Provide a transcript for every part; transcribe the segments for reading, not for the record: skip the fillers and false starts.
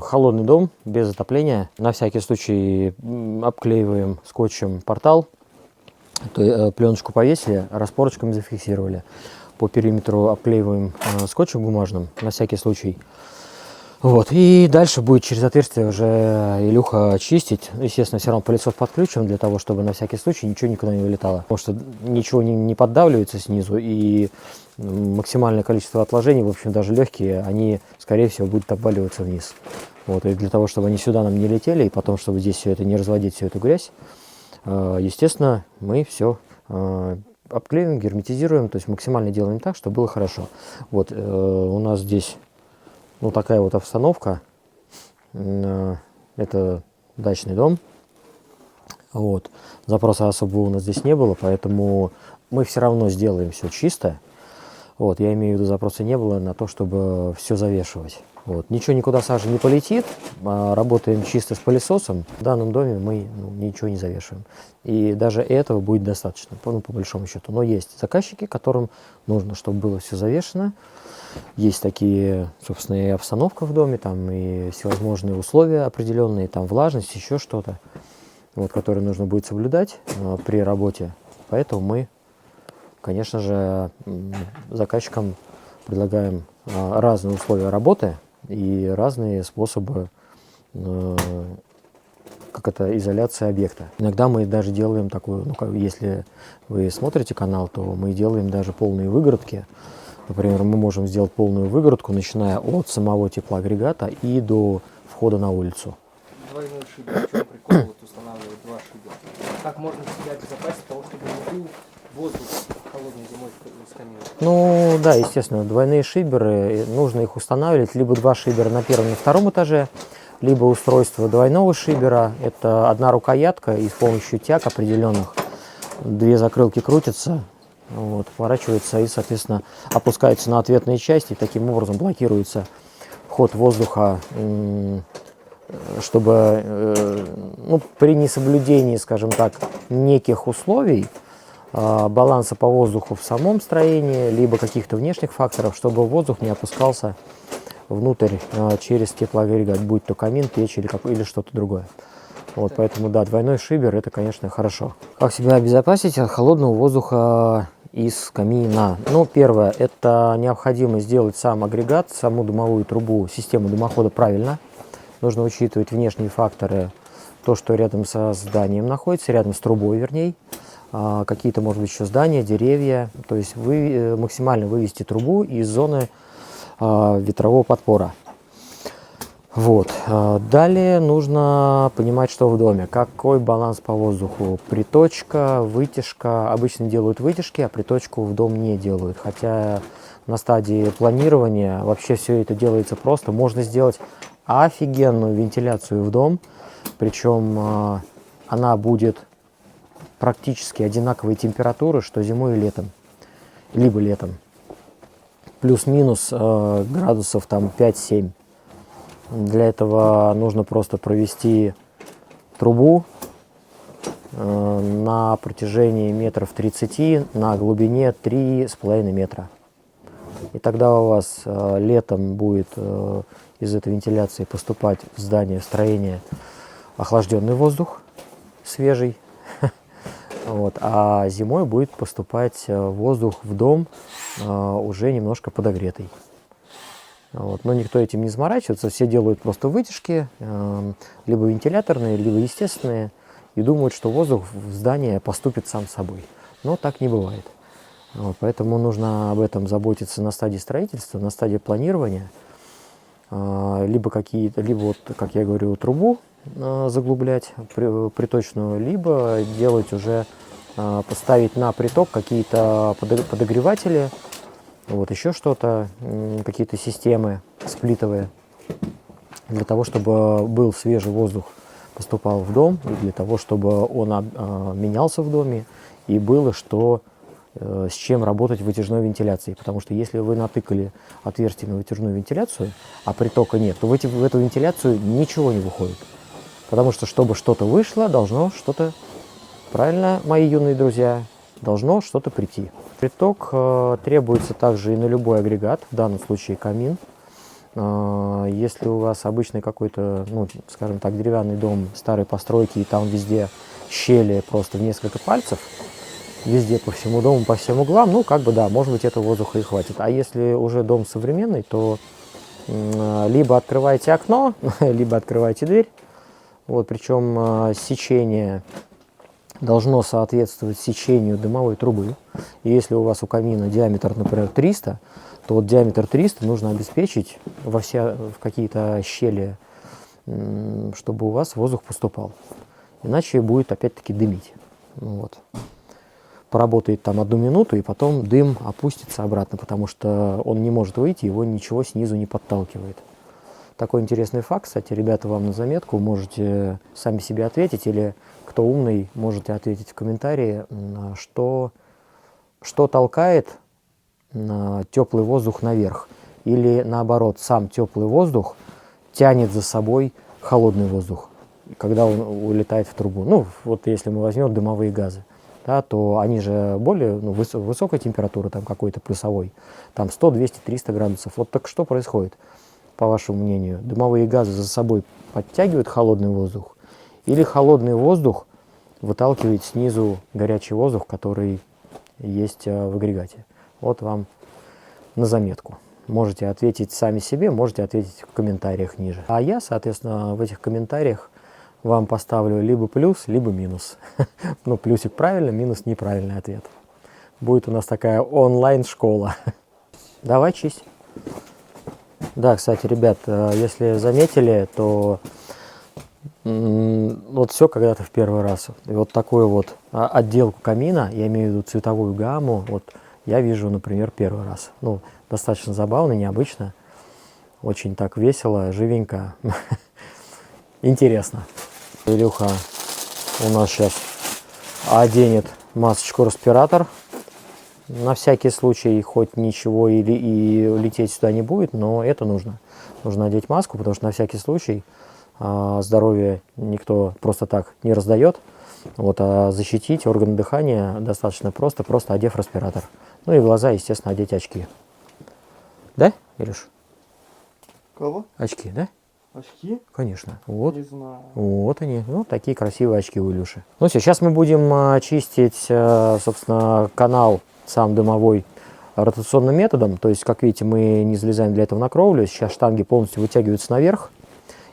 Холодный дом без отопления. На всякий случай обклеиваем скотчем портал. Пленочку повесили, распорочками зафиксировали. По периметру обклеиваем скотчем бумажным на всякий случай. Вот. И дальше будет через отверстие уже Илюха чистить. Естественно, все равно пылесос подключим для того, чтобы на всякий случай ничего никуда не вылетало. Потому что ничего не поддавливается снизу, и максимальное количество отложений, в общем, даже легкие, они, скорее всего, будут обваливаться вниз. Вот. И для того, чтобы они сюда нам не летели, и потом, чтобы здесь все это не разводить, всю эту грязь, естественно, мы все обклеиваем, герметизируем, то есть максимально делаем так, чтобы было хорошо. Вот. У нас здесь такая вот обстановка. Это дачный дом. Вот. Запроса особого у нас здесь не было, поэтому мы все равно сделаем все чисто. Вот. Я имею в виду, запроса не было на то, чтобы все завешивать. Вот. Ничего никуда сажа не полетит. Работаем чисто с пылесосом. В данном доме мы ничего не завешиваем. И даже этого будет достаточно, по большому счету. Но есть заказчики, которым нужно, чтобы было все завешено. Есть такие, собственно, и обстановка в доме, там и всевозможные условия определенные, там влажность, еще что-то, вот, которые нужно будет соблюдать при работе. Поэтому мы, конечно же, заказчикам предлагаем разные условия работы и разные способы изоляции объекта. Иногда мы даже делаем такую, если вы смотрите канал, то мы делаем даже полные выгородки. Например, мы можем сделать полную выгородку, начиная от самого теплоагрегата и до входа на улицу. Двойной шибер. В чем прикол устанавливать два шибера? Как можно себя обезопасить от того, чтобы не был воздух холодной зимой из камина? Да, естественно, двойные шиберы, нужно их устанавливать, либо два шибера на первом и втором этаже, либо устройство двойного шибера. Это одна рукоятка, и с помощью тяг определенных две закрылки крутятся. Вот, поворачивается и, соответственно, опускается на ответные части, и таким образом блокируется ход воздуха, чтобы при несоблюдении, скажем так, неких условий, баланса по воздуху в самом строении, либо каких-то внешних факторов, чтобы воздух не опускался внутрь через теплоагрегат, будь то камин, печь или что-то другое. Вот, поэтому, да, двойной шибер – это, конечно, хорошо. Как себя обезопасить от холодного воздуха из камина? Первое, это необходимо сделать сам агрегат, саму дымовую трубу, систему дымохода правильно. Нужно учитывать внешние факторы, то, что рядом со зданием находится, рядом с трубой, вернее. Какие-то, может быть, еще здания, деревья. То есть максимально вывести трубу из зоны ветрового подпора. Вот. Далее нужно понимать, что в доме. Какой баланс по воздуху. Приточка, вытяжка. Обычно делают вытяжки, а приточку в дом не делают. Хотя на стадии планирования вообще все это делается просто. Можно сделать офигенную вентиляцию в дом. Причем она будет практически одинаковой температуры, что зимой и летом. Либо летом. Плюс-минус градусов там 5-7. Для этого нужно просто провести трубу на протяжении метров 30 на глубине 3,5 метра. И тогда у вас летом будет из этой вентиляции поступать в здание, в строение охлажденный воздух, свежий. Вот. А зимой будет поступать воздух в дом уже немножко подогретый. Вот. Но никто этим не заморачивается, все делают просто вытяжки, либо вентиляторные, либо естественные, и думают, что воздух в здание поступит сам собой. Но так не бывает. Вот. Поэтому нужно об этом заботиться на стадии строительства, на стадии планирования. Либо вот, как я говорю, трубу заглублять приточную, либо делать уже, поставить на приток какие-то подогреватели, вот еще что-то, какие-то системы сплитовые, для того, чтобы был свежий воздух, поступал в дом, и для того, чтобы он менялся в доме, и было с чем работать в вытяжной вентиляции. Потому что если вы натыкали отверстие на вытяжную вентиляцию, а притока нет, то в эту вентиляцию ничего не выходит. Потому что, чтобы что-то вышло, должно что-то, правильно, мои юные друзья, должно что-то прийти. Приток требуется также и на любой агрегат, в данном случае камин. Если у вас обычный какой-то, ну, скажем так, деревянный дом старой постройки, и там везде щели просто в несколько пальцев, везде по всему дому, по всем углам, ну, как бы, да, может быть, этого воздуха и хватит. А если уже дом современный, то либо открываете окно, либо открываете дверь. Вот, причем сечение должно соответствовать сечению дымовой трубы. И если у вас у камина диаметр, например, 300, то вот диаметр 300 нужно обеспечить в какие-то щели, чтобы у вас воздух поступал. Иначе будет опять-таки дымить. Вот. Поработает там 1 минуту, и потом дым опустится обратно, потому что он не может выйти, его ничего снизу не подталкивает. Такой интересный факт, кстати, ребята, вам на заметку, можете сами себе ответить, или кто умный, можете ответить в комментарии, что толкает теплый воздух наверх, или наоборот, сам теплый воздух тянет за собой холодный воздух, когда он улетает в трубу. Ну, вот если мы возьмем дымовые газы, да, то они же более высокой температуры, там какой-то плюсовой, там 100, 200, 300 градусов. Вот так что происходит, по вашему мнению? Дымовые газы за собой подтягивают холодный воздух, или холодный воздух выталкивает снизу горячий воздух, который есть в агрегате? Вот вам на заметку. Можете ответить сами себе, можете ответить в комментариях ниже. А я, соответственно, в этих комментариях вам поставлю либо плюс, либо минус. Ну, плюсик правильно, минус неправильный ответ. Будет у нас такая онлайн-школа. Давай чисть. Да, кстати, ребят, если заметили, то вот все когда-то в первый раз. И вот такую вот отделку камина, я имею в виду цветовую гамму, вот я вижу, например, первый раз. Ну, достаточно забавно, необычно. Очень так весело, живенько. Интересно. Илюха у нас сейчас оденет масочку-респиратор. На всякий случай, хоть ничего и лететь сюда не будет, но это нужно. Нужно одеть маску, потому что на всякий случай здоровье никто просто так не раздает. Вот, а защитить органы дыхания достаточно просто одев респиратор. Ну и глаза, естественно, одеть очки. Да, Илюш? Кого? Очки, да? Очки? Конечно. Вот. Не знаю. Вот они. Вот такие красивые очки у Илюши. Ну все, сейчас мы будем чистить, собственно, канал сам дымовой ротационным методом. То есть, как видите, мы не залезаем для этого на кровлю. Сейчас штанги полностью вытягиваются наверх.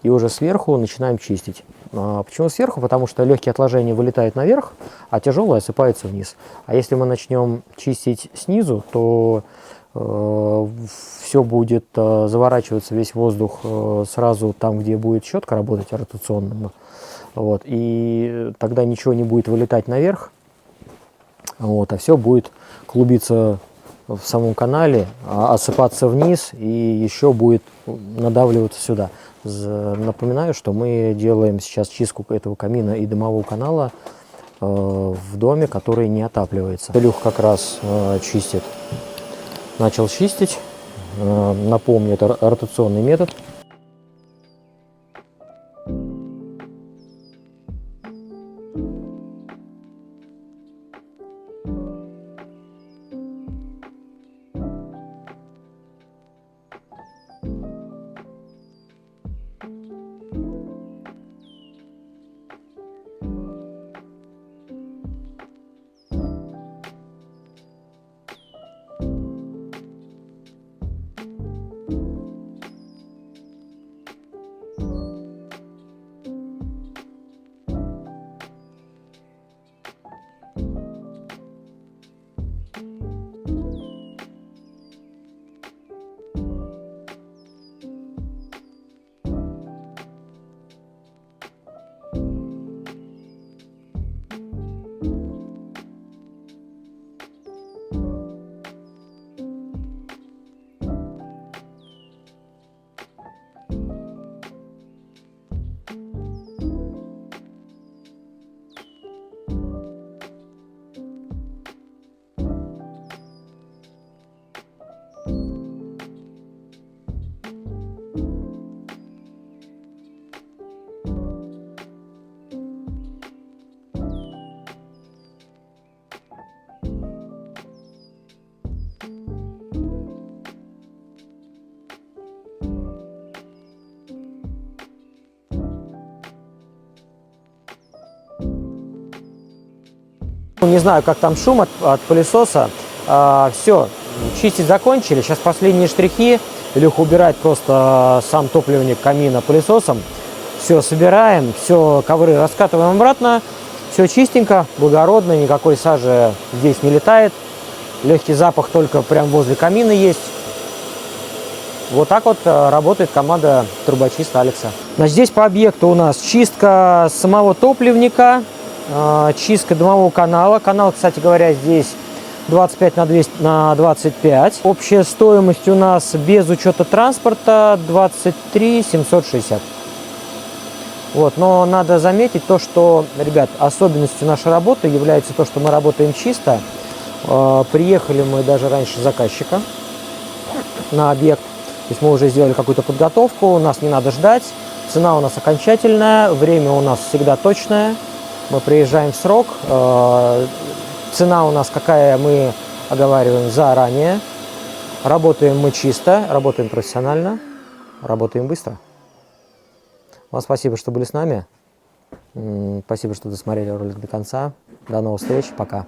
И уже сверху начинаем чистить. Почему сверху? Потому что легкие отложения вылетают наверх, а тяжелые осыпаются вниз. А если мы начнем чистить снизу, то все будет заворачиваться, весь воздух сразу там, где будет щетка работать ротационным. Вот, и тогда ничего не будет вылетать наверх, вот, а все будет клубиться в самом канале, осыпаться вниз и еще будет надавливаться сюда. Напоминаю, что мы делаем сейчас чистку этого камина и дымового канала в доме, который не отапливается. Илюх как раз чистит. Начал чистить. Напомню, это ротационный метод. Не знаю, как там шум от пылесоса. Все, чистить закончили. Сейчас последние штрихи. Илюха убирает просто сам топливник камина пылесосом. Все собираем, все, ковры раскатываем обратно. Все чистенько, благородно, никакой сажи здесь не летает. Легкий запах только прям возле камина есть. Вот так вот работает команда трубочиста Алекса. Значит, здесь по объекту у нас чистка самого топливника, чистка дымового канала. Канал, кстати говоря, здесь 25 на 25. Общая стоимость у нас без учета транспорта 23 760. Вот, но надо заметить то, что, ребят, особенностью нашей работы является то, что мы работаем чисто. Приехали мы даже раньше заказчика на объект. То есть мы уже сделали какую-то подготовку, нас не надо ждать. Цена у нас окончательная, время у нас всегда точное. Мы приезжаем в срок. Цена у нас какая, мы оговариваем заранее. Работаем мы чисто, работаем профессионально, работаем быстро. Вам спасибо, что были с нами. Спасибо, что досмотрели ролик до конца. До новых встреч. Пока.